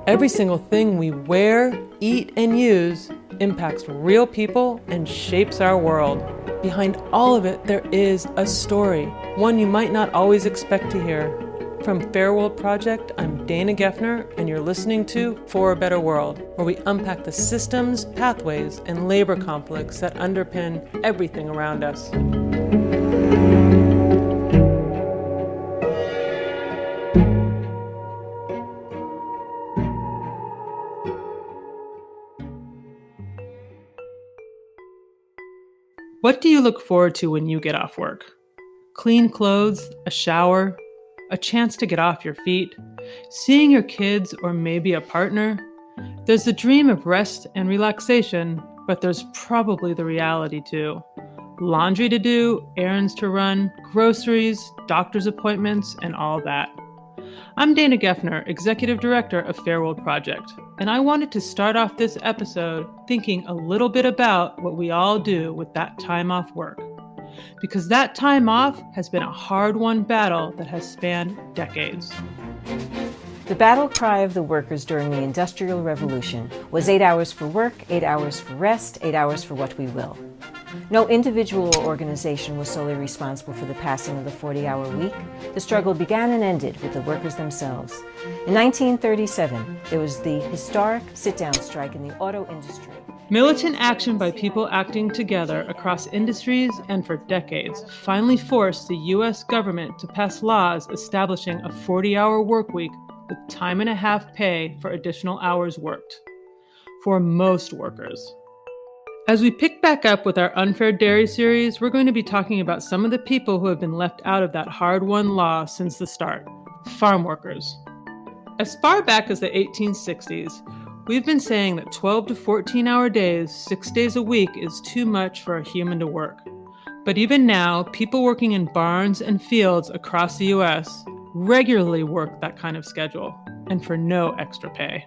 Every single thing we wear, eat, and use impacts real people and shapes our world. Behind all of it, there is a story, one you might not always expect to hear. From Fair World Project, I'm Dana Geffner, and you're listening to For a Better World, where we unpack the systems, pathways, and labor conflicts that underpin everything around us. What do you look forward to when you get off work? Clean clothes, a shower, a chance to get off your feet, seeing your kids or maybe a partner? There's the dream of rest and relaxation, but there's probably the reality too. Laundry to do, errands to run, groceries, doctor's appointments, and all that. I'm Dana Geffner, Executive Director of Fair World Project, and I wanted to start off this episode thinking a little bit about what we all do with that time off work. Because that time off has been a hard-won battle that has spanned decades. The battle cry of the workers during the Industrial Revolution was 8 hours for work, 8 hours for rest, 8 hours for what we will. No individual or organization was solely responsible for the passing of the 40-hour week. The struggle began and ended with the workers themselves. In 1937, there was the historic sit-down strike in the auto industry. Militant action by people acting together across industries and for decades finally forced the U.S. government to pass laws establishing a 40-hour work week with time and a half pay for additional hours worked. For most workers. As we pick back up with our Unfair Dairy series, we're going to be talking about some of the people who have been left out of that hard-won law since the start, farm workers. As far back as the 1860s, we've been saying that 12 to 14-hour days, 6 days a week, is too much for a human to work. But even now, people working in barns and fields across the U.S. regularly work that kind of schedule, and for no extra pay.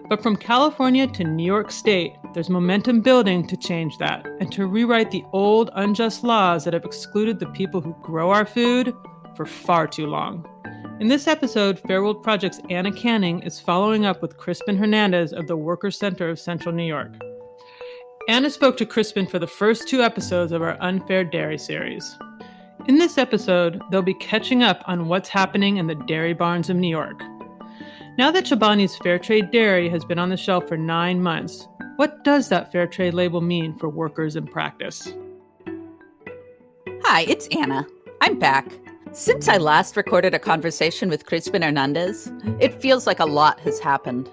But from California to New York State, there's momentum building to change that and to rewrite the old unjust laws that have excluded the people who grow our food for far too long. In this episode, Fair World Project's Anna Canning is following up with Crispin Hernandez of the Workers' Center of Central New York. Anna spoke to Crispin for the first 2 episodes of our Unfair Dairy series. In this episode, they'll be catching up on what's happening in the dairy barns of New York. Now that Chobani's Fair Trade Dairy has been on the shelf for 9 months, what does that Fair Trade label mean for workers in practice? Hi, it's Anna. I'm back. Since I last recorded a conversation with Crispin Hernandez, it feels like a lot has happened.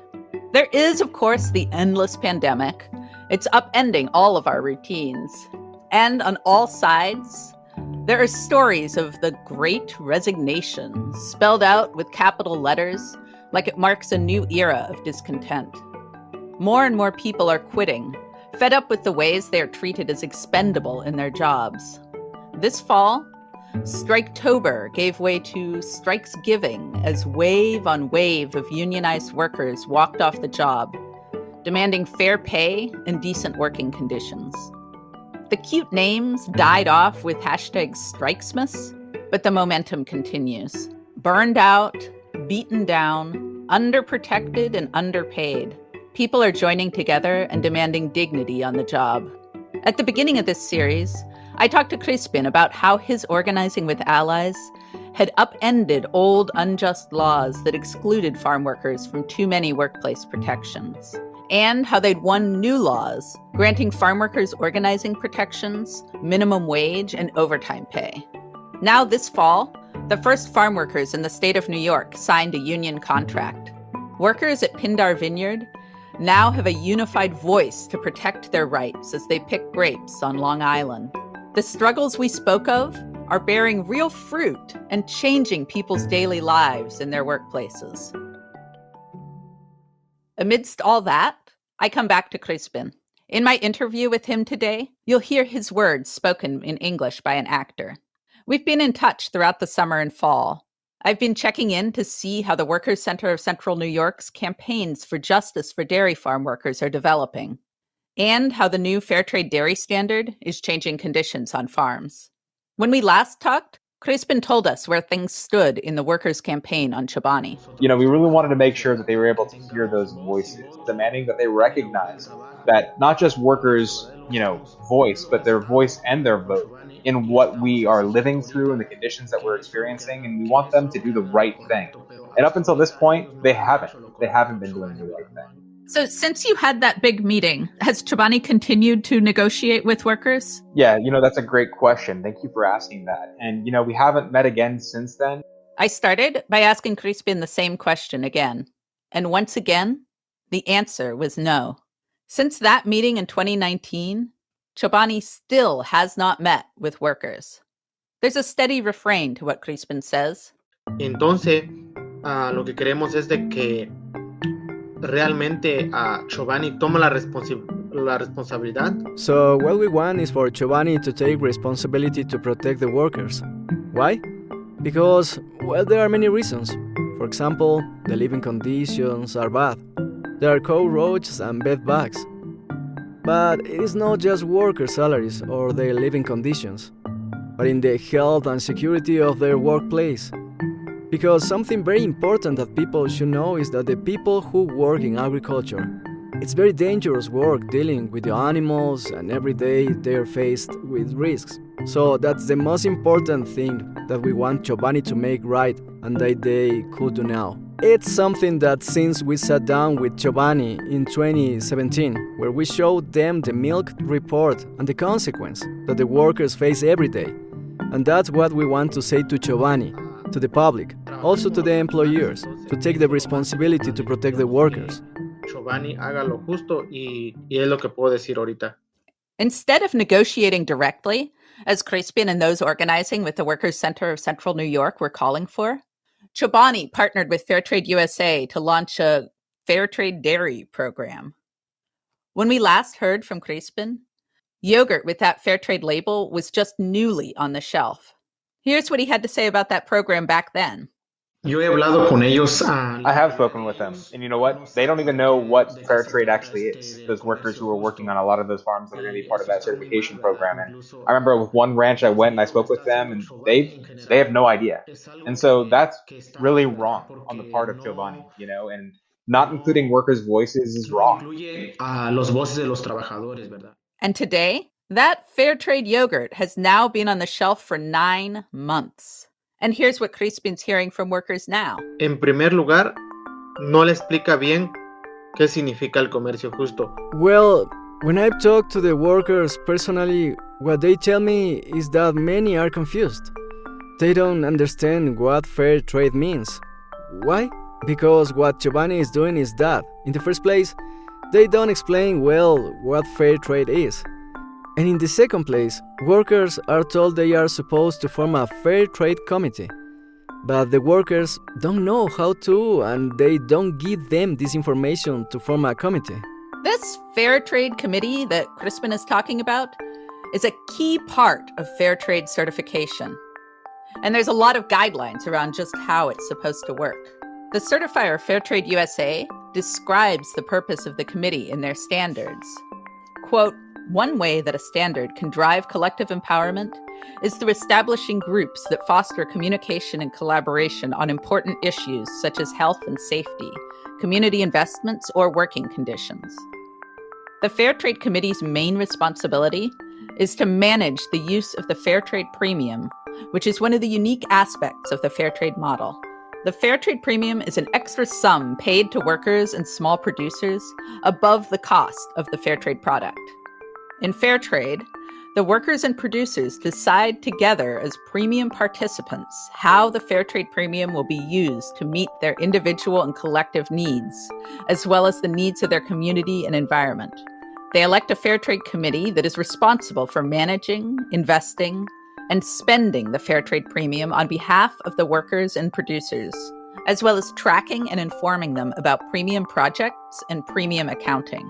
There is, of course, the endless pandemic. It's upending all of our routines. And on all sides, there are stories of the Great Resignation, spelled out with capital letters, like it marks a new era of discontent. More and more people are quitting, fed up with the ways they are treated as expendable in their jobs. This fall, Striketober gave way to Strikesgiving as wave on wave of unionized workers walked off the job, demanding fair pay and decent working conditions. The cute names died off with #Strikesmas, but the momentum continues. Burned out, beaten down, underprotected, and underpaid. People are joining together and demanding dignity on the job. At the beginning of this series, I talked to Crispin about how his organizing with allies had upended old unjust laws that excluded farm workers from too many workplace protections, and how they'd won new laws granting farm workers organizing protections, minimum wage, and overtime pay. Now this fall, the first farm workers in the state of New York signed a union contract. Workers at Pindar Vineyard now have a unified voice to protect their rights as they pick grapes on Long Island. The struggles we spoke of are bearing real fruit and changing people's daily lives in their workplaces. Amidst all that, I come back to Crispin. In my interview with him today, you'll hear his words spoken in English by an actor. We've been in touch throughout the summer and fall. I've been checking in to see how the Workers' Center of Central New York's campaigns for justice for dairy farm workers are developing, and how the new Fair Trade Dairy Standard is changing conditions on farms. When we last talked, Crispin told us where things stood in the workers' campaign on Chobani. We really wanted to make sure that they were able to hear those voices, demanding that they recognize that not just workers, voice, but their voice and their vote in what we are living through and the conditions that we're experiencing, and we want them to do the right thing. And up until this point, they haven't. They haven't been doing the right thing. So since you had that big meeting, has Chobani continued to negotiate with workers? Yeah, that's a great question. Thank you for asking that. And, we haven't met again since then. I started by asking Crispin the same question again. And once again, the answer was no. Since that meeting in 2019, Chobani still has not met with workers. There's a steady refrain to what Crispin says. Entonces, lo que queremos es de que realmente Chobani toma la responsabilidad. So what we want is for Chobani to take responsibility to protect the workers. Why? Because, there are many reasons. For example, the living conditions are bad. There are cockroaches and bed bugs. But it is not just worker salaries or their living conditions, but in the health and security of their workplace. Because something very important that people should know is that the people who work in agriculture, it's very dangerous work dealing with the animals, and every day they are faced with risks. So that's the most important thing that we want Chobani to make right and that they could do now. It's something that since we sat down with Chobani in 2017, where we showed them the milk report and the consequence that the workers face every day. And that's what we want to say to Chobani, to the public, also to the employers, to take the responsibility to protect the workers. Chobani haga lo justo y es lo que puedo decir ahorita. Instead of negotiating directly, as Crispin and those organizing with the Workers' Center of Central New York were calling for, Chobani partnered with Fairtrade USA to launch a Fairtrade Dairy program. When we last heard from Crispin, yogurt with that Fairtrade label was just newly on the shelf. Here's what he had to say about that program back then. Yo he hablado con ellos. I have spoken with them, and you know what? They don't even know what fair trade actually is. Those workers who are working on a lot of those farms that are going to be part of that certification program. And I remember with one ranch I went and I spoke with them, and they have no idea. And so that's really wrong on the part of Chobani, and not including workers' voices is wrong. Los voces de los trabajadores, ¿verdad? And today, that Fairtrade yogurt has now been on the shelf for 9 months. And here's what Crispin's hearing from workers now. En primer lugar, no le explica bien qué significa el comercio justo. Well, when I've talked to the workers personally, what they tell me is that many are confused. They don't understand what fair trade means. Why? Because what Chobani is doing is that, in the first place, they don't explain well what fair trade is. And in the second place, workers are told they are supposed to form a fair trade committee. But the workers don't know how to, and they don't give them this information to form a committee. This fair trade committee that Crispin is talking about is a key part of fair trade certification. And there's a lot of guidelines around just how it's supposed to work. The certifier Fairtrade USA describes the purpose of the committee in their standards. Quote, one way that a standard can drive collective empowerment is through establishing groups that foster communication and collaboration on important issues such as health and safety, community investments, or working conditions. The Fair Trade Committee's main responsibility is to manage the use of the Fair Trade Premium, which is one of the unique aspects of the Fair Trade model. The Fair Trade Premium is an extra sum paid to workers and small producers above the cost of the Fair Trade product. In fair trade, the workers and producers decide together as premium participants how the fair trade premium will be used to meet their individual and collective needs, as well as the needs of their community and environment. They elect a fair trade committee that is responsible for managing, investing, and spending the fair trade premium on behalf of the workers and producers, as well as tracking and informing them about premium projects and premium accounting.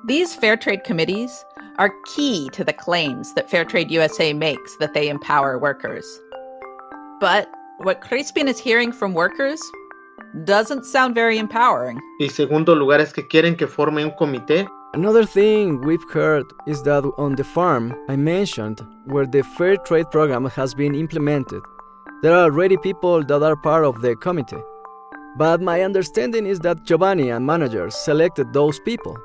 These fair trade committees are key to the claims that Fairtrade USA makes that they empower workers. But what Crispin is hearing from workers doesn't sound very empowering. Y segundo lugar es que quieren que forme un comité. Another thing we've heard is that on the farm I mentioned, where the fair trade program has been implemented, There are already people that are part of the committee. But my understanding is that Chobani and managers selected those people.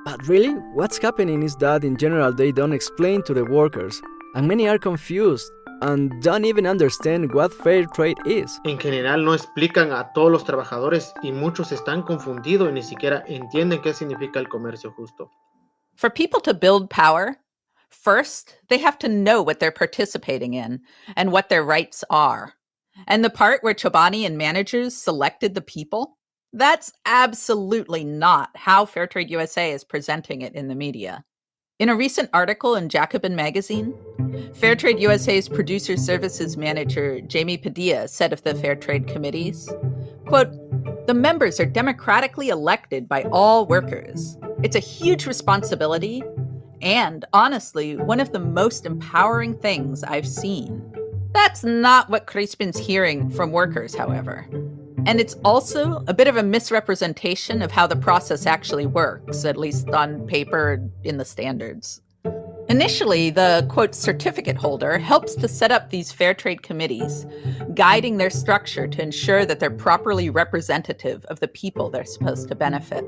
But really, what's happening is that in general they don't explain to the workers, and many are confused and don't even understand what fair trade is. En general no explican a todos los trabajadores y muchos están confundidos y ni siquiera entienden qué significa el comercio justo. For people to build power, first, they have to know what they're participating in and what their rights are. And the part where Chobani and managers selected the people, that's absolutely not how Fairtrade USA is presenting it in the media. In a recent article in Jacobin magazine, Fairtrade USA's producer services manager, Jamie Padilla, said of the Fairtrade committees, quote, "The members are democratically elected by all workers. It's a huge responsibility and, honestly, one of the most empowering things I've seen." That's not what Crispin's hearing from workers, however. And it's also a bit of a misrepresentation of how the process actually works, at least on paper in the standards. Initially, the, quote, certificate holder helps to set up these fair trade committees, guiding their structure to ensure that they're properly representative of the people they're supposed to benefit.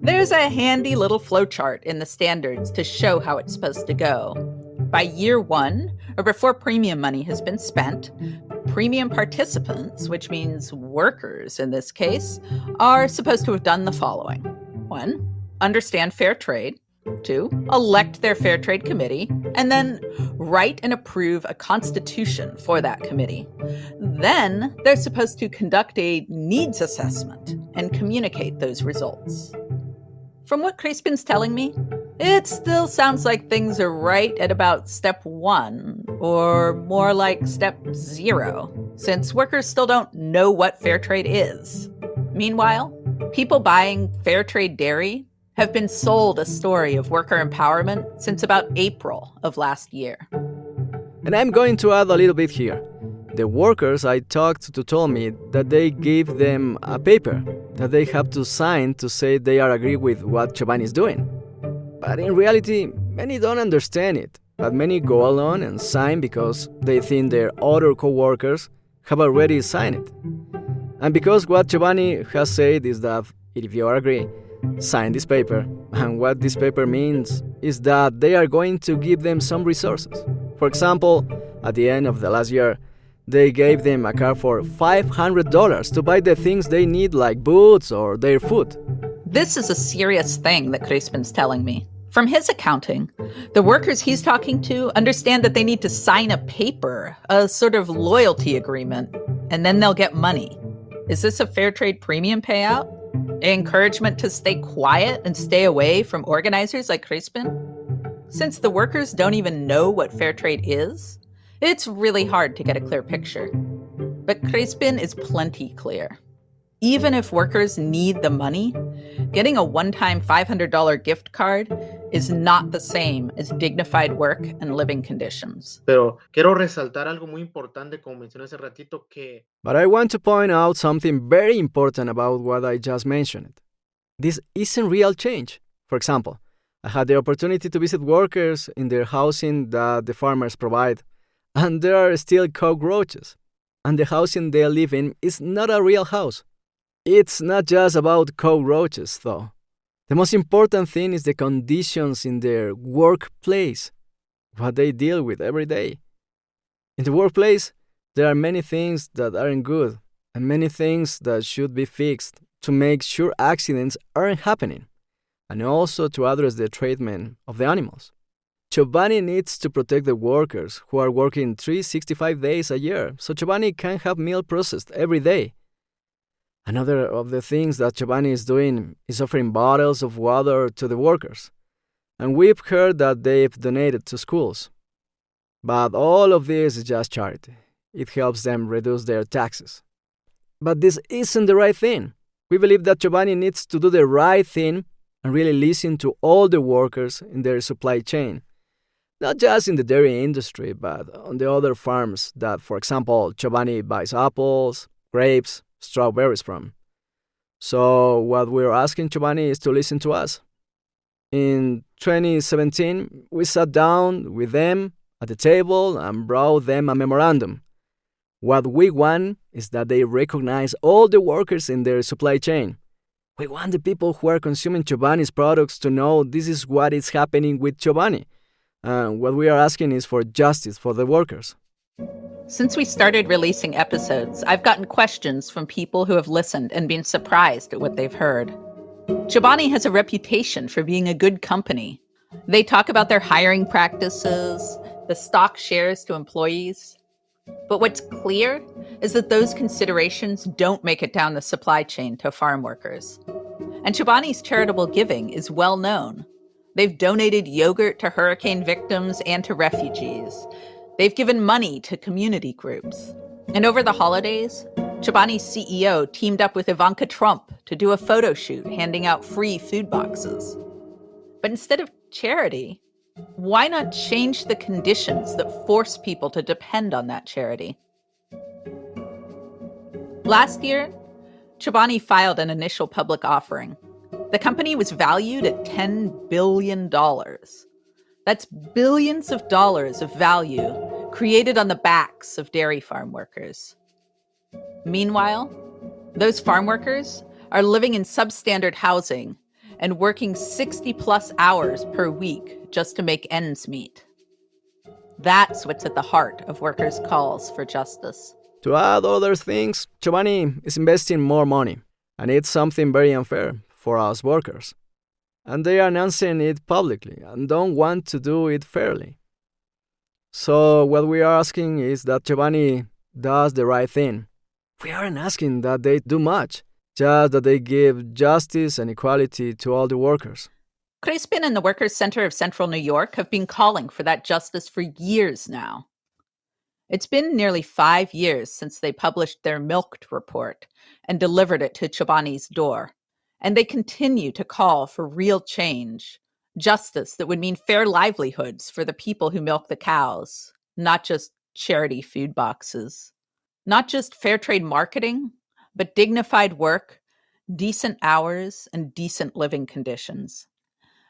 There's a handy little flowchart in the standards to show how it's supposed to go. By year one, or before premium money has been spent, premium participants, which means workers in this case, are supposed to have done the following. 1, understand fair trade. 2, elect their fair trade committee. And then write and approve a constitution for that committee. Then they're supposed to conduct a needs assessment and communicate those results. From what Crispin's telling me, it still sounds like things are right at about step 1, or more like step 0, since workers still don't know what fair trade is. Meanwhile, people buying fair trade dairy have been sold a story of worker empowerment since about April of last year. And I'm going to add a little bit here. The workers I talked to told me that they gave them a paper that they have to sign to say they are agree with what Chobani is doing. But in reality, many don't understand it, but many go along and sign because they think their other co-workers have already signed it. And because what Chobani has said is that if you agree, sign this paper. And what this paper means is that they are going to give them some resources. For example, at the end of the last year, they gave them a card for $500 to buy the things they need like boots or their food. This is a serious thing that Crispin's telling me. From his accounting, the workers he's talking to understand that they need to sign a paper, a sort of loyalty agreement, and then they'll get money. Is this a fair trade premium payout? Encouragement to stay quiet and stay away from organizers like Crispin? Since the workers don't even know what fair trade is, it's really hard to get a clear picture. But Crispin is plenty clear. Even if workers need the money, getting a one-time $500 gift card is not the same as dignified work and living conditions. Pero quiero resaltar algo muy importante, como mencioné hace ratito, que... But I want to point out something very important about what I just mentioned. This isn't real change. For example, I had the opportunity to visit workers in their housing that the farmers provide, and there are still cockroaches. And the housing they live in is not a real house. It's not just about cockroaches, though. The most important thing is the conditions in their workplace, what they deal with every day. In the workplace, there are many things that aren't good and many things that should be fixed to make sure accidents aren't happening, and also to address the treatment of the animals. Chobani needs to protect the workers who are working 365 days a year, so Chobani can have milk processed every day. Another of the things that Chobani is doing is offering bottles of water to the workers, and we've heard that they've donated to schools. But all of this is just charity. It helps them reduce their taxes. But this isn't the right thing. We believe that Chobani needs to do the right thing and really listen to all the workers in their supply chain, not just in the dairy industry, but on the other farms that, for example, Chobani buys apples, grapes, strawberries from. So what we're asking Chobani is to listen to us. In 2017, we sat down with them at the table and brought them a memorandum. What we want is that they recognize all the workers in their supply chain. We want the people who are consuming Chobani's products to know this is what is happening with Chobani. What we are asking is for justice for the workers. Since we started releasing episodes, I've gotten questions from people who have listened and been surprised at what they've heard. Chobani has a reputation for being a good company. They talk about their hiring practices, the stock shares to employees. But what's clear is that those considerations don't make it down the supply chain to farm workers. And Chobani's charitable giving is well known. They've donated yogurt to hurricane victims and to refugees. They've given money to community groups. And over the holidays, Chobani's CEO teamed up with Ivanka Trump to do a photo shoot handing out free food boxes. But instead of charity, why not change the conditions that force people to depend on that charity? Last year, Chobani filed an initial public offering. The company was valued at $10 billion. That's billions of dollars of value created on the backs of dairy farm workers. Meanwhile, those farm workers are living in substandard housing and working 60-plus hours per week just to make ends meet. That's what's at the heart of workers' calls for justice. To add other things, Chobani is investing more money, and it's something very unfair for us workers. And they are announcing it publicly and don't want to do it fairly. So what we are asking is that Chobani does the right thing. We aren't asking that they do much, just that they give justice and equality to all the workers. Crispin and the Workers' Center of Central New York have been calling for that justice for years now. It's been nearly 5 years since they published their Milked report and delivered it to Chobani's door. And they continue to call for real change, justice that would mean fair livelihoods for the people who milk the cows, not just charity food boxes. Not just fair trade marketing, but dignified work, decent hours, and decent living conditions.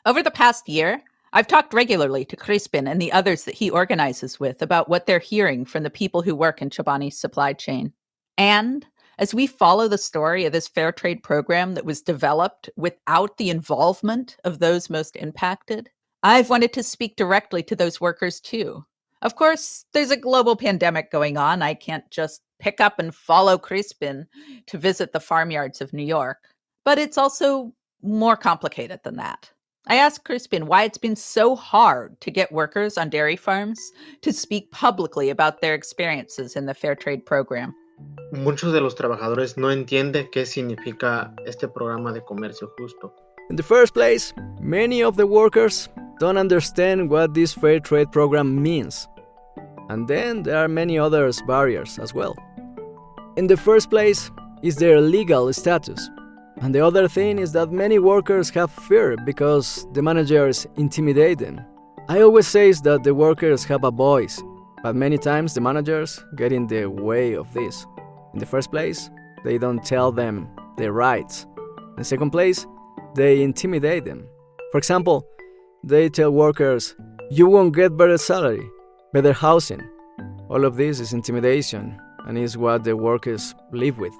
Over the past year, I've talked regularly to Crispin and the others that he organizes with about what they're hearing from the people who work in Chobani's supply chain. And as we follow the story of this fair trade program that was developed without the involvement of those most impacted, I've wanted to speak directly to those workers too. Of course, there's a global pandemic going on. I can't just pick up and follow Crispin to visit the farmyards of New York. But it's also more complicated than that. I asked Crispin why it's been so hard to get workers on dairy farms to speak publicly about their experiences in the fair trade program. Muchos de los trabajadores no entienden qué significa este programa de comercio justo. In the first place, many of the workers don't understand what this fair trade program means. And then there are many other barriers as well. In the first place is their legal status. And the other thing is that many workers have fear because the managers intimidate them. I always say that the workers have a voice, but many times the managers get in the way of this. In the first place, they don't tell them their rights. In the second place, they intimidate them. For example, they tell workers, you won't get better salary, better housing. All of this is intimidation and is what the workers live with.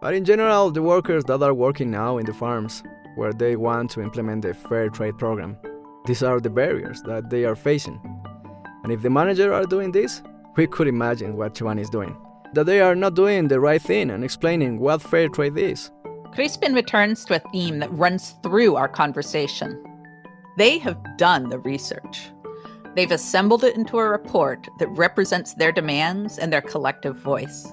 But in general, the workers that are working now in the farms where they want to implement the fair trade program, these are the barriers that they are facing. And if the managers are doing this, we could imagine what Chobani is doing. That they are not doing the right thing and explaining what fair trade is. Crispin returns to a theme that runs through our conversation. They have done the research. They've assembled it into a report that represents their demands and their collective voice.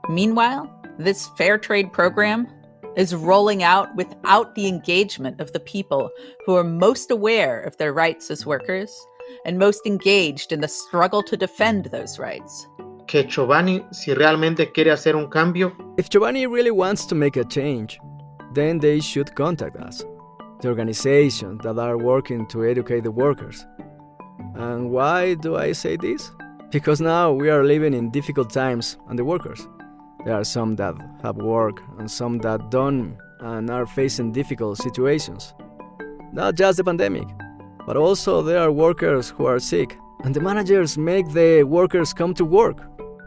Meanwhile, this fair trade program is rolling out without the engagement of the people who are most aware of their rights as workers and most engaged in the struggle to defend those rights. Que Chobani, si realmente quiere hacer un cambio, if Chobani really wants to make a change, then they should contact us, the organizations that are working to educate the workers. And why do I say this? Because now we are living in difficult times and the workers. There are some that have work and some that don't and are facing difficult situations. Not just the pandemic, but also there are workers who are sick and the managers make the workers come to work.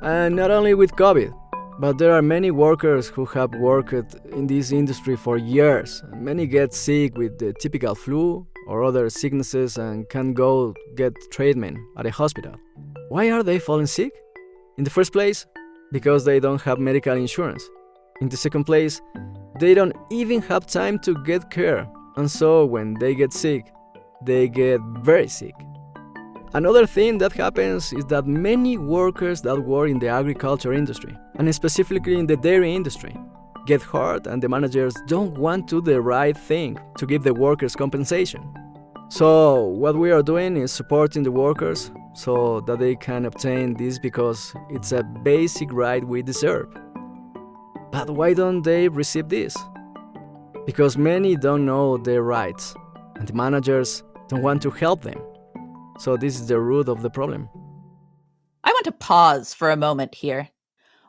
And not only with COVID, but there are many workers who have worked in this industry for years. Many get sick with the typical flu or other sicknesses and can't go get treatment at a hospital. Why are they falling sick? In the first place, because they don't have medical insurance. In the second place, they don't even have time to get care, and so when they get sick, they get very sick. Another thing that happens is that many workers that work in the agriculture industry, and specifically in the dairy industry, get hurt and the managers don't want to do the right thing to give the workers compensation. So what we are doing is supporting the workers so that they can obtain this because it's a basic right we deserve. But why don't they receive this? Because many don't know their rights and the managers don't want to help them. So this is the root of the problem. I want to pause for a moment here.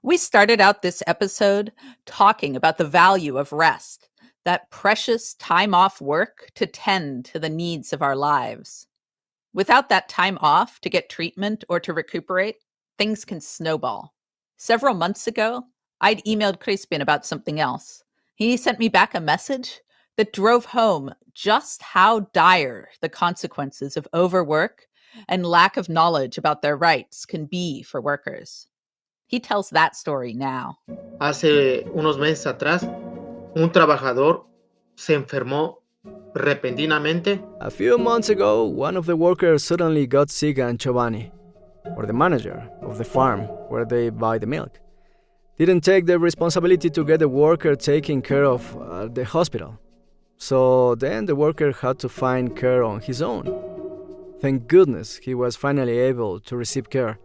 We started out this episode talking about the value of rest, that precious time off work to tend to the needs of our lives. Without that time off to get treatment or to recuperate, things can snowball. Several months ago, I'd emailed Crispin about something else. He sent me back a message that drove home just how dire the consequences of overwork and lack of knowledge about their rights can be for workers. He tells that story now. Hace unos meses atrás, un trabajador se enfermó repentinamente. A few months ago, one of the workers suddenly got sick in Chobani, or the manager of the farm where they buy the milk, didn't take the responsibility to get the worker taken care of at the hospital. So then the worker had to find care on his own. Thank goodness he was finally able to receive care.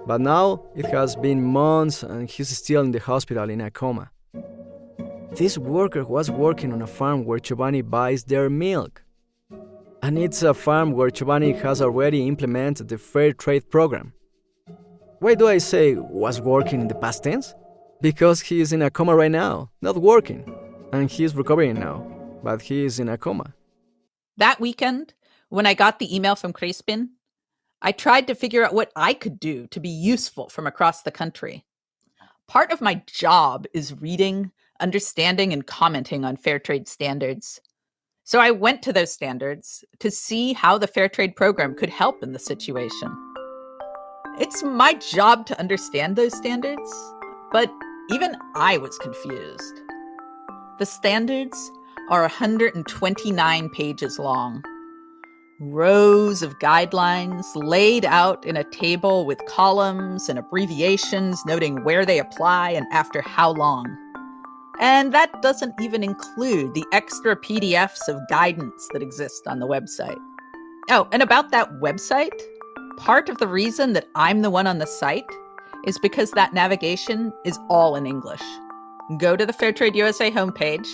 But now it has been months and he's still in the hospital in a coma. This worker was working on a farm where Chobani buys their milk. And it's a farm where Chobani has already implemented the fair trade program. Why do I say was working in the past tense? Because he is in a coma right now, not working. And he is recovering now, but he is in a coma. That weekend, when I got the email from Crispin, I tried to figure out what I could do to be useful from across the country. Part of my job is reading, understanding, and commenting on fair trade standards. So I went to those standards to see how the fair trade program could help in the situation. It's my job to understand those standards, but even I was confused. The standards are 129 pages long. Rows of guidelines laid out in a table with columns and abbreviations noting where they apply and after how long. And that doesn't even include the extra PDFs of guidance that exist on the website. Oh, and about that website, part of the reason that I'm the one on the site is because that navigation is all in English. Go to the Fairtrade USA homepage,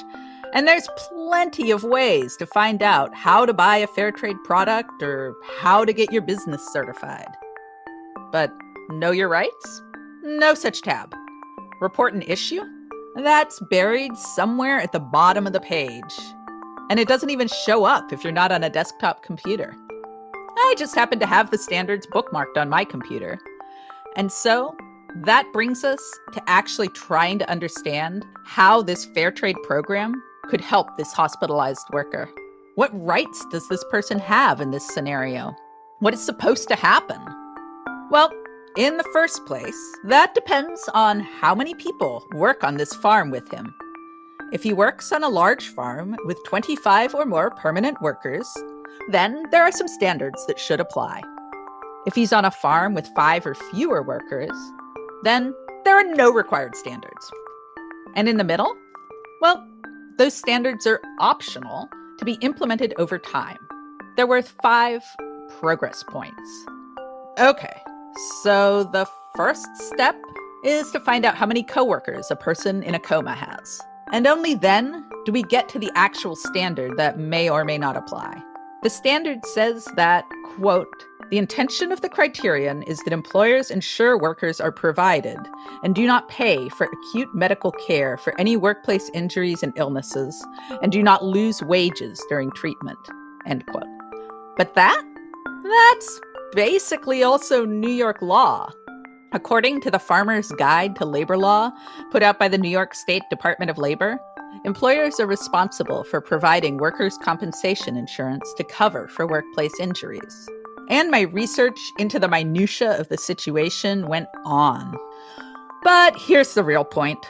and there's plenty of ways to find out how to buy a fair trade product or how to get your business certified. But know your rights? No such tab. Report an issue? That's buried somewhere at the bottom of the page. And it doesn't even show up if you're not on a desktop computer. I just happen to have the standards bookmarked on my computer. And so that brings us to actually trying to understand how this fair trade program could help this hospitalized worker. What rights does this person have in this scenario? What is supposed to happen? Well, in the first place, that depends on how many people work on this farm with him. If he works on a large farm with 25 or more permanent workers, then there are some standards that should apply. If he's on a farm with 5 or fewer workers, then there are no required standards. And in the middle? Well, those standards are optional to be implemented over time. They're worth 5 progress points. Okay, so the first step is to find out how many coworkers a person in a coma has. And only then do we get to the actual standard that may or may not apply. The standard says that, quote, the intention of the criterion is that employers ensure workers are provided and do not pay for acute medical care for any workplace injuries and illnesses and do not lose wages during treatment, end quote. But that's basically also New York law. According to the Farmer's Guide to Labor Law, put out by the New York State Department of Labor, employers are responsible for providing workers' compensation insurance to cover for workplace injuries. And my research into the minutiae of the situation went on. But here's the real point.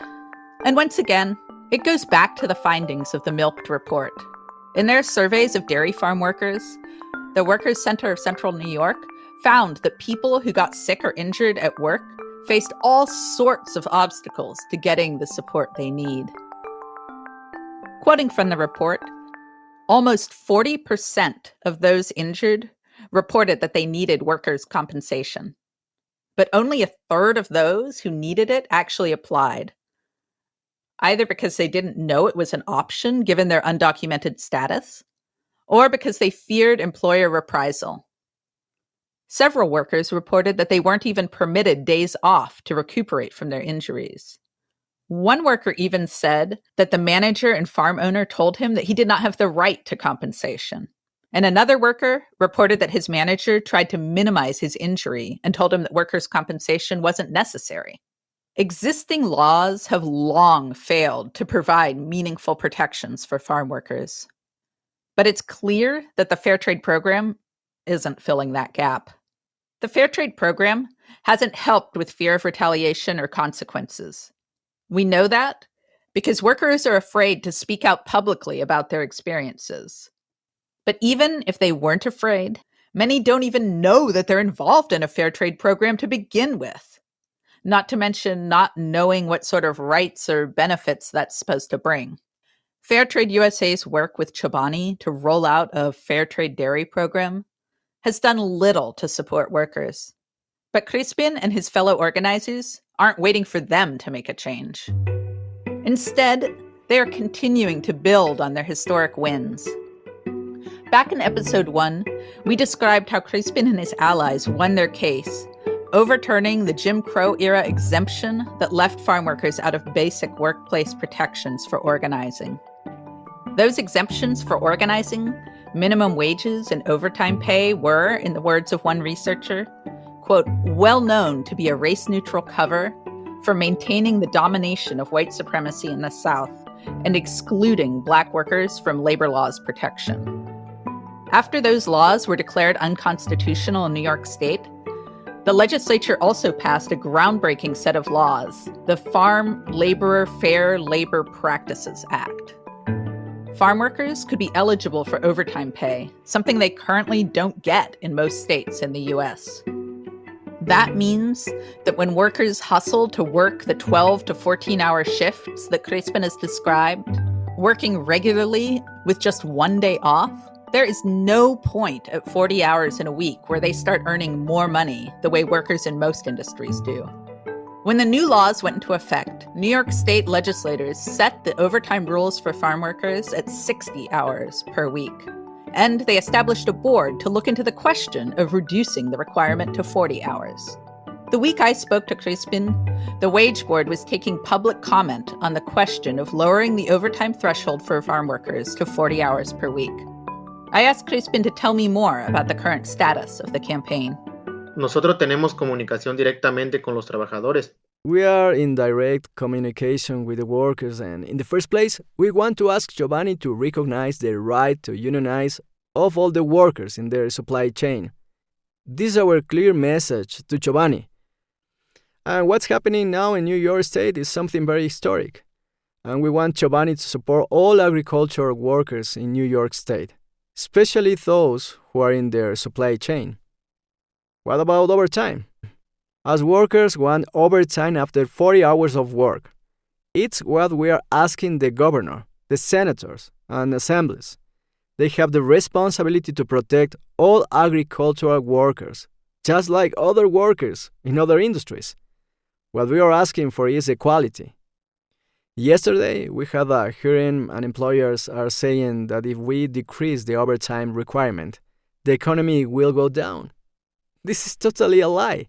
And once again, it goes back to the findings of the Milked Report. In their surveys of dairy farm workers, the Workers' Center of Central New York found that people who got sick or injured at work faced all sorts of obstacles to getting the support they need. Quoting from the report, almost 40% of those injured reported that they needed workers' compensation, but only a third of those who needed it actually applied, either because they didn't know it was an option given their undocumented status, or because they feared employer reprisal. Several workers reported that they weren't even permitted days off to recuperate from their injuries. One worker even said that the manager and farm owner told him that he did not have the right to compensation. And another worker reported that his manager tried to minimize his injury and told him that workers' compensation wasn't necessary. Existing laws have long failed to provide meaningful protections for farm workers. But it's clear that the Fair Trade program isn't filling that gap. The Fair Trade program hasn't helped with fear of retaliation or consequences. We know that because workers are afraid to speak out publicly about their experiences. But even if they weren't afraid, many don't even know that they're involved in a fair trade program to begin with, not to mention not knowing what sort of rights or benefits that's supposed to bring. Fair Trade USA's work with Chobani to roll out a fair trade dairy program has done little to support workers. But Crispin and his fellow organizers aren't waiting for them to make a change. Instead, they are continuing to build on their historic wins. Back in episode 1, we described how Crispin and his allies won their case, overturning the Jim Crow-era exemption that left farm workers out of basic workplace protections for organizing. Those exemptions for organizing, minimum wages, and overtime pay were, in the words of one researcher, quote, well known to be a race-neutral cover for maintaining the domination of white supremacy in the South and excluding Black workers from labor law's protection. After those laws were declared unconstitutional in New York State, the legislature also passed a groundbreaking set of laws, the Farm Laborer Fair Labor Practices Act. Farm workers could be eligible for overtime pay, something they currently don't get in most states in the U.S. That means that when workers hustle to work the 12 to 14-hour shifts that Crispin has described, working regularly with just one day off, there is no point at 40 hours in a week where they start earning more money the way workers in most industries do. When the new laws went into effect, New York State legislators set the overtime rules for farm workers at 60 hours per week. And they established a board to look into the question of reducing the requirement to 40 hours. The week I spoke to Crispin, the wage board was taking public comment on the question of lowering the overtime threshold for farm workers to 40 hours per week. I asked Crispin to tell me more about the current status of the campaign. Nosotros tenemos comunicación directamente con los trabajadores. We are in direct communication with the workers, and in the first place, we want to ask Chobani to recognize the right to unionize of all the workers in their supply chain. This is our clear message to Chobani. And what's happening now in New York State is something very historic. And we want Chobani to support all agricultural workers in New York State, especially those who are in their supply chain. What about overtime? As workers want overtime after 40 hours of work. It's what we are asking the governor, the senators, and assemblies. They have the responsibility to protect all agricultural workers, just like other workers in other industries. What we are asking for is equality. Yesterday, we had a hearing and employers are saying that if we decrease the overtime requirement, the economy will go down. This is totally a lie.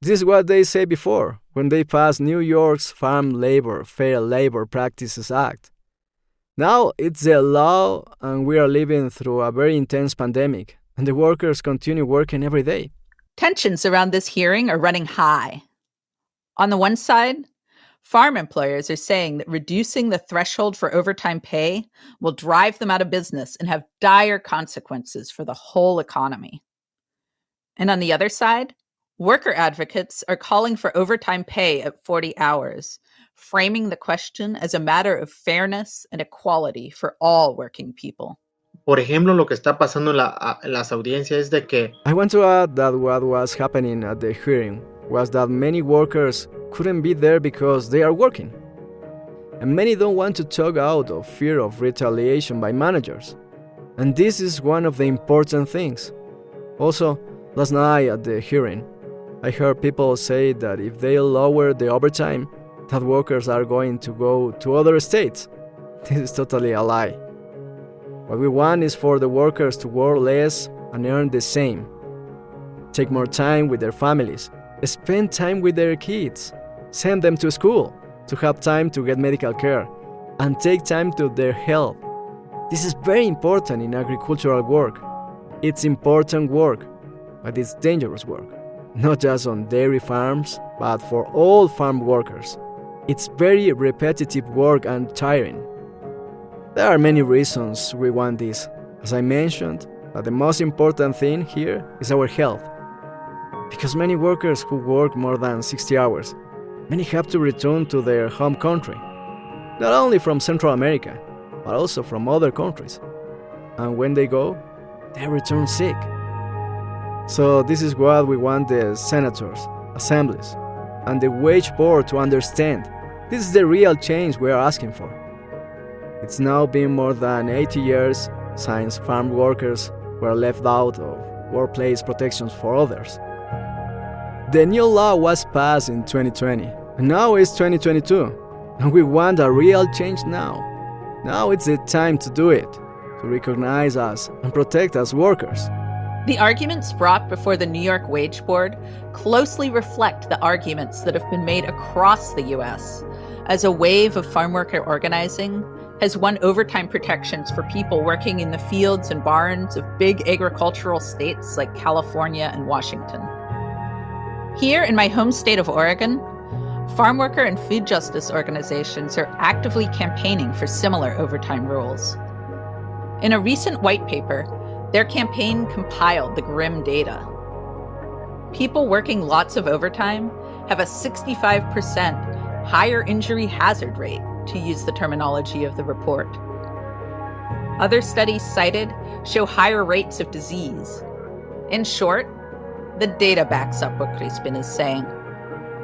This is what they said before, when they passed New York's Farm Labor Fair Labor Practices Act. Now it's the law, and we are living through a very intense pandemic, and the workers continue working every day. Tensions around this hearing are running high. On the one side, farm employers are saying that reducing the threshold for overtime pay will drive them out of business and have dire consequences for the whole economy. And on the other side, worker advocates are calling for overtime pay at 40 hours, framing the question as a matter of fairness and equality for all working people. Por ejemplo, lo que está pasando en las audiencias es de que I want to add that what was happening at the hearing was that many workers couldn't be there because they are working. And many don't want to talk out of fear of retaliation by managers. And this is one of the important things. Also, last night at the hearing, I heard people say that if they lower the overtime, that workers are going to go to other states. This is totally a lie. What we want is for the workers to work less and earn the same. Take more time with their families, spend time with their kids, send them to school to have time to get medical care, and take time to their health. This is very important in agricultural work. It's important work, but it's dangerous work. Not just on dairy farms, but for all farm workers. It's very repetitive work and tiring. There are many reasons we want this. As I mentioned, but the most important thing here is our health. Because many workers who work more than 60 hours, many have to return to their home country. Not only from Central America, but also from other countries. And when they go, they return sick. So this is what we want the senators, assemblies, and the wage board to understand. This is the real change we are asking for. It's now been more than 80 years since farm workers were left out of workplace protections for others. The new law was passed in 2020, and now it's 2022, and we want a real change now. Now it's the time to do it, to recognize us and protect us workers. The arguments brought before the New York Wage Board closely reflect the arguments that have been made across the U.S. as a wave of farm worker organizing has won overtime protections for people working in the fields and barns of big agricultural states like California and Washington. Here in my home state of Oregon, farm worker and food justice organizations are actively campaigning for similar overtime rules. In a recent white paper, their campaign compiled the grim data. People working lots of overtime have a 65% higher injury hazard rate, to use the terminology of the report. Other studies cited show higher rates of disease. In short, the data backs up what Crispin is saying.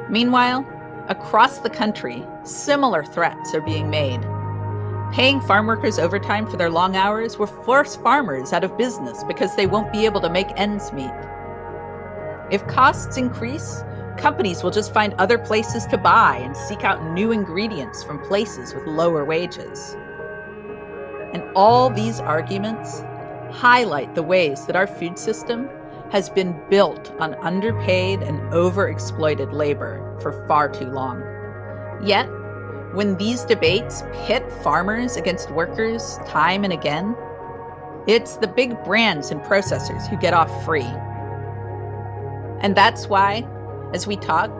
Meanwhile, across the country, similar threats are being made. Paying farm workers overtime for their long hours will force farmers out of business because they won't be able to make ends meet. If costs increase, companies will just find other places to buy and seek out new ingredients from places with lower wages. And all these arguments highlight the ways that our food system has been built on underpaid and overexploited labor for far too long. Yet, when these debates pit farmers against workers time and again, it's the big brands and processors who get off free. And that's why, as we talk,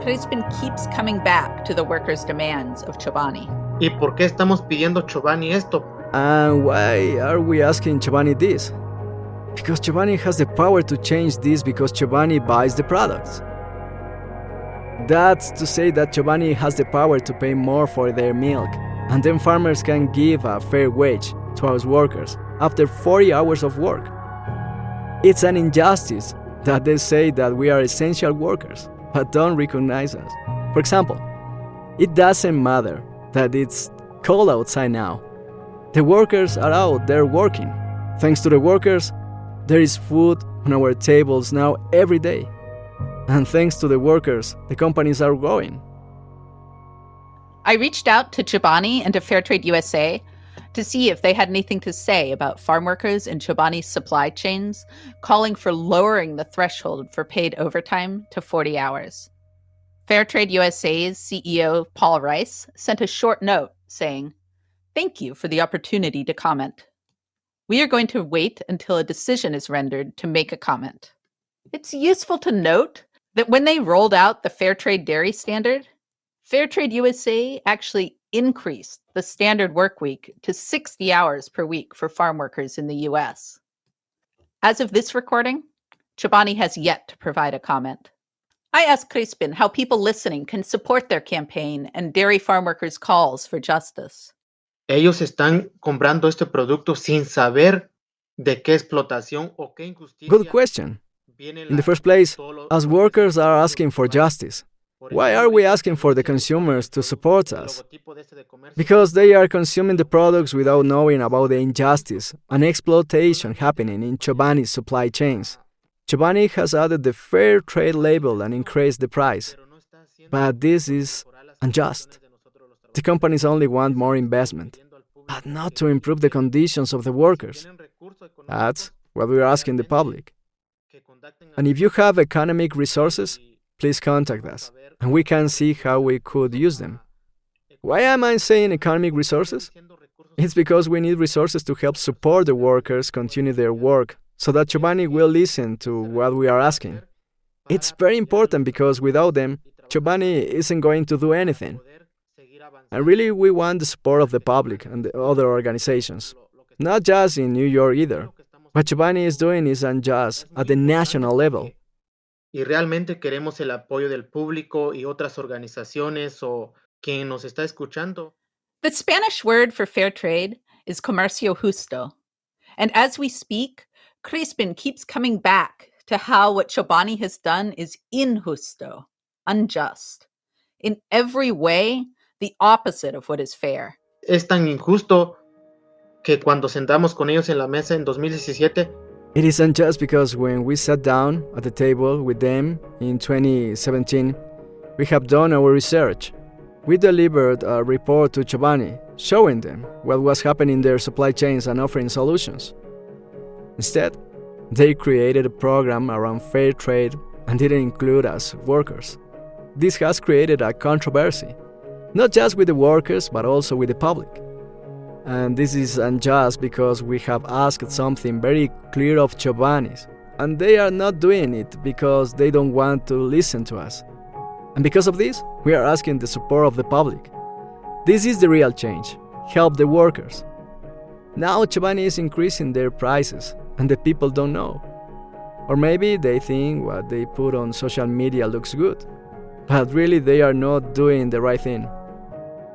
Crispin keeps coming back to the workers' demands of Chobani. ¿Y por qué estamos pidiendo Chobani esto? And why are we asking Chobani this? Because Chobani has the power to change this because Chobani buys the products. That's to say that Chobani has the power to pay more for their milk, and then farmers can give a fair wage to our workers after 40 hours of work. It's an injustice that they say that we are essential workers, but don't recognize us. For example, it doesn't matter that it's cold outside now. The workers are out there working. Thanks to the workers, there is food on our tables now every day. And thanks to the workers, the companies are growing. I reached out to Chobani and to Fairtrade USA to see if they had anything to say about farm workers in Chobani's supply chains, calling for lowering the threshold for paid overtime to 40 hours. Fairtrade USA's CEO, Paul Rice, sent a short note saying, "Thank you for the opportunity to comment. We are going to wait until a decision is rendered to make a comment." It's useful to note that when they rolled out the Fair Trade Dairy Standard, Fair Trade USA actually increased the standard work week to 60 hours per week for farm workers in the US. As of this recording, Chobani has yet to provide a comment. I asked Crispin how people listening can support their campaign and dairy farm workers' calls for justice. Ellos están comprando este producto sin saber de qué explotación o qué injusticia. Good question. In the first place, as workers are asking for justice, why are we asking for the consumers to support us? Because they are consuming the products without knowing about the injustice and exploitation happening in Chobani's supply chains. Chobani has added the fair trade label and increased the price. But this is unjust. The companies only want more investment, but not to improve the conditions of the workers. That's what we're asking the public. And if you have economic resources, please contact us, and we can see how we could use them. Why am I saying economic resources? It's because we need resources to help support the workers continue their work so that Chobani will listen to what we are asking. It's very important because without them, Chobani isn't going to do anything. And really, we want the support of the public and the other organizations, not just in New York either. What Chobani is doing is unjust at the national level. Y realmente queremos el apoyo del público y otras organizaciones o quien nos está escuchando. The Spanish word for fair trade is comercio justo. And as we speak, Crispin keeps coming back to how what Chobani has done is injusto, unjust. In every way, the opposite of what is fair. Es tan injusto que cuando sentamos con ellos en la mesa en 2017, it is unjust because when we sat down at the table with them in 2017, we have done our research. We delivered a report to Chobani, showing them what was happening in their supply chains and offering solutions. Instead, they created a program around fair trade and didn't include us workers. This has created a controversy, not just with the workers, but also with the public. And this is unjust because we have asked something very clear of Chobani's, and they are not doing it because they don't want to listen to us. And because of this, we are asking the support of the public. This is the real change. Help the workers. Now Chobani is increasing their prices, and the people don't know. Or maybe they think what they put on social media looks good, but really they are not doing the right thing.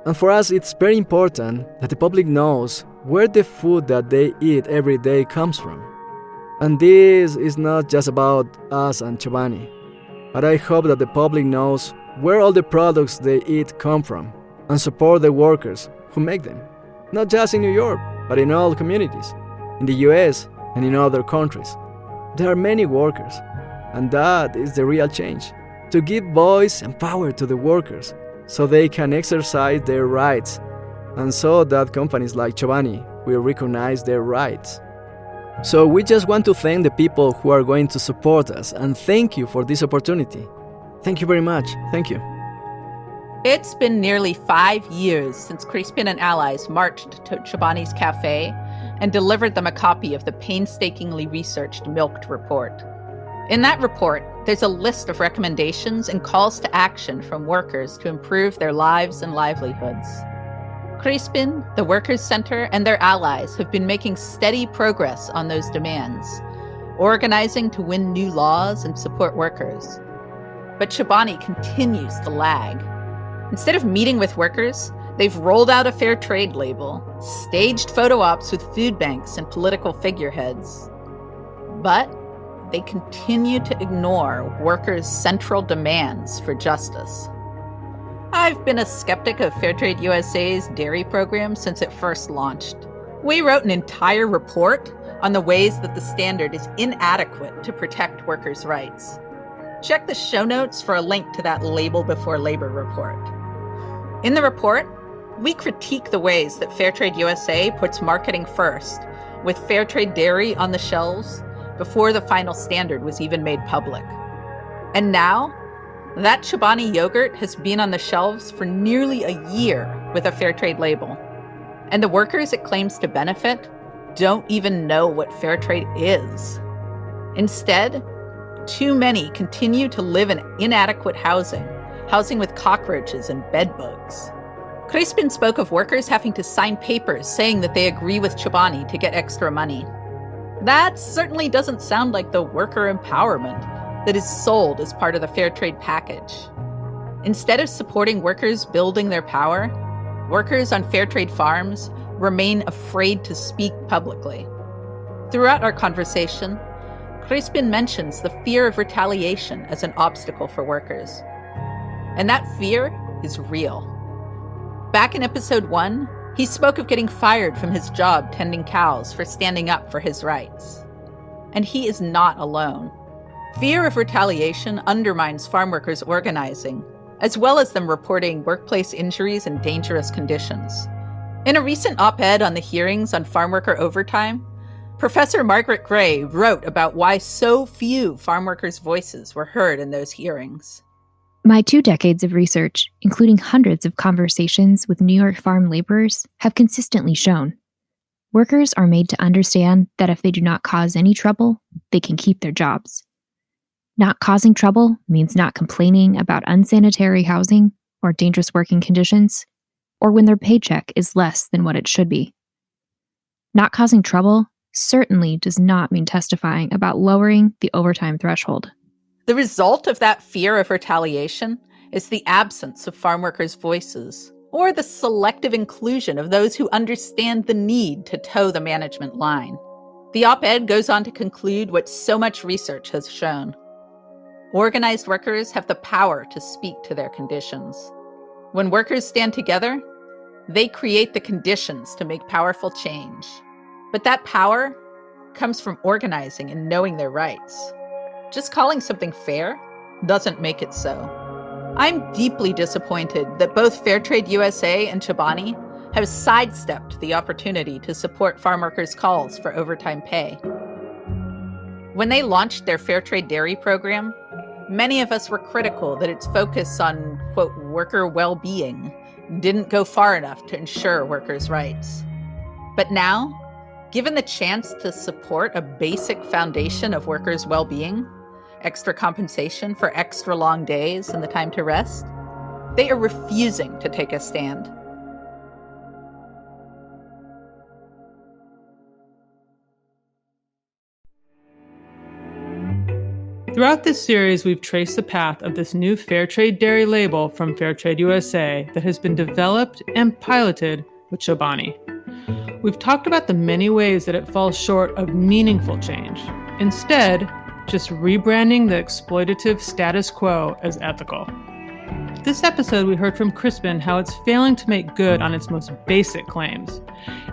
And for us, it's very important that the public knows where the food that they eat every day comes from. And this is not just about us and Chobani, but I hope that the public knows where all the products they eat come from and support the workers who make them, not just in New York, but in all communities, in the US and in other countries. There are many workers, and that is the real change, to give voice and power to the workers, so they can exercise their rights, and so that companies like Chobani will recognize their rights. So we just want to thank the people who are going to support us, and thank you for this opportunity. Thank you very much. Thank you. It's been nearly 5 years since Crispin and allies marched to Chobani's cafe and delivered them a copy of the painstakingly researched Milked report. In that report, there's a list of recommendations and calls to action from workers to improve their lives and livelihoods. Crispin, the Workers' Center, and their allies have been making steady progress on those demands, organizing to win new laws and support workers. But Chobani continues to lag. Instead of meeting with workers, they've rolled out a fair trade label, staged photo ops with food banks and political figureheads. But they continue to ignore workers' central demands for justice. I've been a skeptic of Fairtrade USA's dairy program since it first launched. We wrote an entire report on the ways that the standard is inadequate to protect workers' rights. Check the show notes for a link to that Label Before Labor report. In the report, we critique the ways that Fairtrade USA puts marketing first, with Fairtrade dairy on the shelves before the final standard was even made public. And now, that Chobani yogurt has been on the shelves for nearly a year with a Fairtrade label. And the workers it claims to benefit don't even know what Fairtrade is. Instead, Too many continue to live in inadequate housing with cockroaches and bedbugs. Crispin spoke of workers having to sign papers saying that they agree with Chobani to get extra money. That certainly doesn't sound like the worker empowerment that is sold as part of the fair trade package. Instead of supporting workers building their power, workers on fair trade farms remain afraid to speak publicly. Throughout our conversation, Crispin mentions the fear of retaliation as an obstacle for workers. And that fear is real. Back in episode 1, he spoke of getting fired from his job tending cows for standing up for his rights. And he is not alone. Fear of retaliation undermines farm workers organizing, as well as them reporting workplace injuries and dangerous conditions. In a recent op-ed on the hearings on farm worker overtime, Professor Margaret Gray wrote about why so few farm workers' voices were heard in those hearings. My 2 decades of research, including hundreds of conversations with New York farm laborers, have consistently shown workers are made to understand that if they do not cause any trouble, they can keep their jobs. Not causing trouble means not complaining about unsanitary housing or dangerous working conditions, or when their paycheck is less than what it should be. Not causing trouble certainly does not mean testifying about lowering the overtime threshold. The result of that fear of retaliation is the absence of farm workers' voices, or the selective inclusion of those who understand the need to toe the management line. The op-ed goes on to conclude what so much research has shown. Organized workers have the power to speak to their conditions. When workers stand together, they create the conditions to make powerful change. But that power comes from organizing and knowing their rights. Just calling something fair doesn't make it so. I'm deeply disappointed that both Fairtrade USA and Chobani have sidestepped the opportunity to support farm workers' calls for overtime pay. When they launched their Fairtrade Dairy program, many of us were critical that its focus on, quote, worker well-being didn't go far enough to ensure workers' rights. But now, given the chance to support a basic foundation of workers' well-being, extra compensation for extra long days and the time to rest, they are refusing to take a stand. Throughout this series, we've traced the path of this new Fairtrade Dairy label from Fairtrade USA that has been developed and piloted with Chobani. We've talked about the many ways that it falls short of meaningful change, instead, just rebranding the exploitative status quo as ethical. This episode, we heard from Crispin how it's failing to make good on its most basic claims.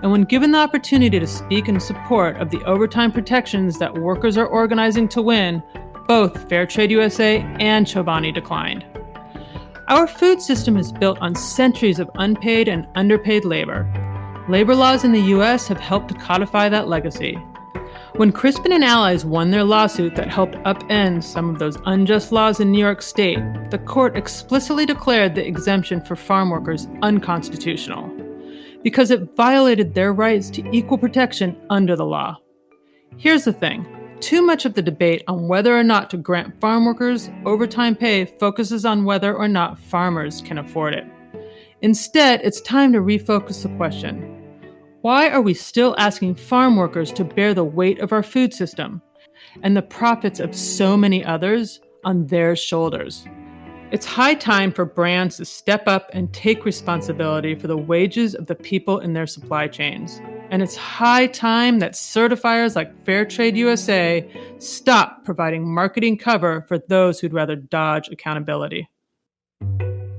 And when given the opportunity to speak in support of the overtime protections that workers are organizing to win, both Fairtrade USA and Chobani declined. Our food system is built on centuries of unpaid and underpaid labor. Labor laws in the U.S. have helped to codify that legacy. When Crispin and allies won their lawsuit that helped upend some of those unjust laws in New York State, the court explicitly declared the exemption for farm workers unconstitutional because it violated their rights to equal protection under the law. Here's the thing. Too much of the debate on whether or not to grant farm workers overtime pay focuses on whether or not farmers can afford it. Instead, it's time to refocus the question. Why are we still asking farm workers to bear the weight of our food system and the profits of so many others on their shoulders? It's high time for brands to step up and take responsibility for the wages of the people in their supply chains. And it's high time that certifiers like Fairtrade USA stop providing marketing cover for those who'd rather dodge accountability.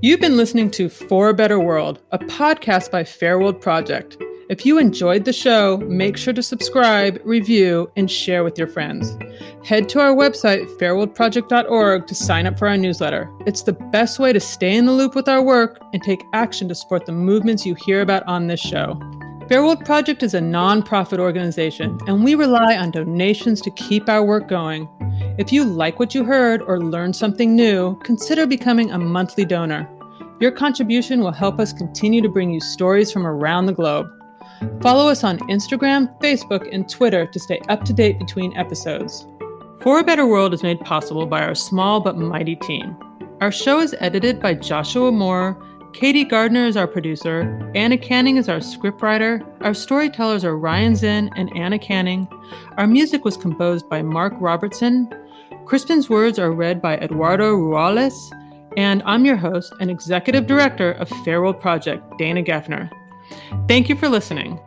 You've been listening to For a Better World, a podcast by Fair World Project. If you enjoyed the show, make sure to subscribe, review, and share with your friends. Head to our website, fairworldproject.org, to sign up for our newsletter. It's the best way to stay in the loop with our work and take action to support the movements you hear about on this show. Fair World Project is a nonprofit organization, and we rely on donations to keep our work going. If you like what you heard or learned something new, consider becoming a monthly donor. Your contribution will help us continue to bring you stories from around the globe. Follow us on Instagram, Facebook, and Twitter to stay up to date between episodes. For a Better World is made possible by our small but mighty team. Our show is edited by Joshua Moore. Katie Gardner is our producer. Anna Canning is our scriptwriter. Our storytellers are Ryan Zinn and Anna Canning. Our music was composed by Mark Robertson. Crispin's words are read by Eduardo Ruales. And I'm your host and executive director of Fair World Project, Dana Gaffner. Thank you for listening.